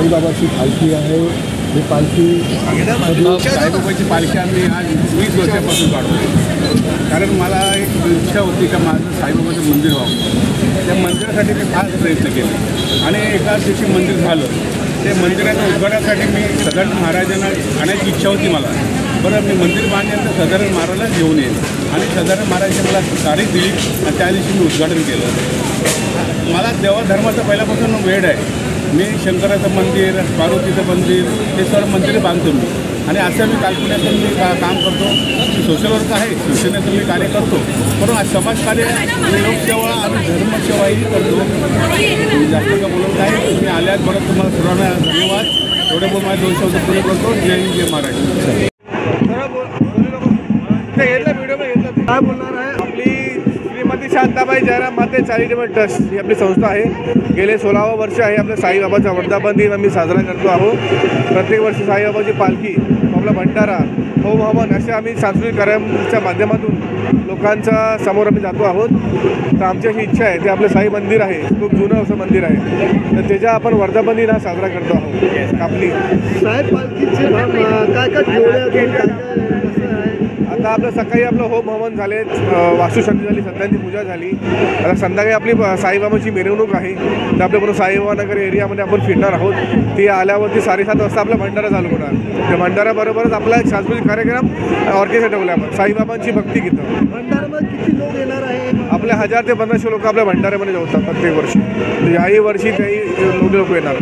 साईबाबाची पालखी आहे। ही पालखी साईबाबाची पालखी आम्ही आज 20 वर्षापासून काढतो, कारण मला एक इच्छा होती का माझं साईबाबाचं मंदिर व्हावं। त्या मंदिरासाठी मी फार प्रयत्न केले आणि एका दिवशी मंदिर झालं। ते मंदिराच्या उद्घाटनासाठी मी सदानंद महाराजांना आणायची इच्छा होती मला। बरं, मी मंदिर बांधल्यानंतर सदानंद महाराजला घेऊन येईल आणि सदानंद महाराजांनी मला तारीख दिली आणि त्या दिवशी मी उद्घाटन केलं। मला देवाधर्माचा पहिल्यापासून वेळ आहे। मी शंकराचं मंदिर, पार्वतीचं मंदिर, हे सर्व मंदिरं बांधतो मी आणि असं मी काल्पनिकतून मी काम करतो। सोशल वर्क आहे, शिक्षणाचं मी कार्य करतो, पण समाजकार्य, लोकसेवा आणि धर्मसेवाही करतो। मी जास्त का बोलत नाही। मी आल्यात परत तुम्हाला सर्वांना धन्यवाद। थोडे बोल माझे 2 शब्द पुरे करतो। जय हिंद, जय महाराष्ट्र। काय बोलणार आहे? आपली श्रीमती शांताबाई जयराम माते चॅरिटेबल ट्रस्ट ही आपली संस्था आहे। गेले 16वे वर्ष आहे आपल्या साईबाबाचा वर्धापन दिन आम्ही साजरा करतो आहोत। प्रत्येक वर्षी साईबाबाची पालखी, आपला भंडारा, होम हवन असे आम्ही सांस्कृतिक कार्यक्रमाच्या माध्यमातून लोकांच्या समोर आम्ही जातो आहोत। तर आमची अशी इच्छा आहे, ते आपलं साई मंदिर आहे, खूप जुनं असं मंदिर आहे, तर त्याच्या आपण वर्धापन दिन हा साजरा करतो आहोत। आपली साहेब पालखीचे काय काय ठेवले? आता आपलं सकाळी आपलं होम हवन झाले, वास्तुशांती झाली, सत्यांची पूजा झाली। आता संध्याकाळी आपली साईबाबाची मिरवणूक आहे। तर आपल्या पूर्ण साईबाबा नगर एरियामध्ये आपण फिरणार आहोत। ती आल्यावरती 7:30 वाजता आपला भंडारा चालू होणार। त्या भंडाऱ्याबरोबरच आपला एक सांस्कृतिक कार्यक्रम ऑर्केस्ट्रा ठेवला आपण, साईबाबांची भक्ती गीतं। भंडाऱ्यामध्ये किती लोक येणार आहे? आपले 1000 ते 1500 लोक आपल्या भंडाऱ्यामध्ये जातात प्रत्येक वर्षी। याही वर्षी त्याही लोक येणार।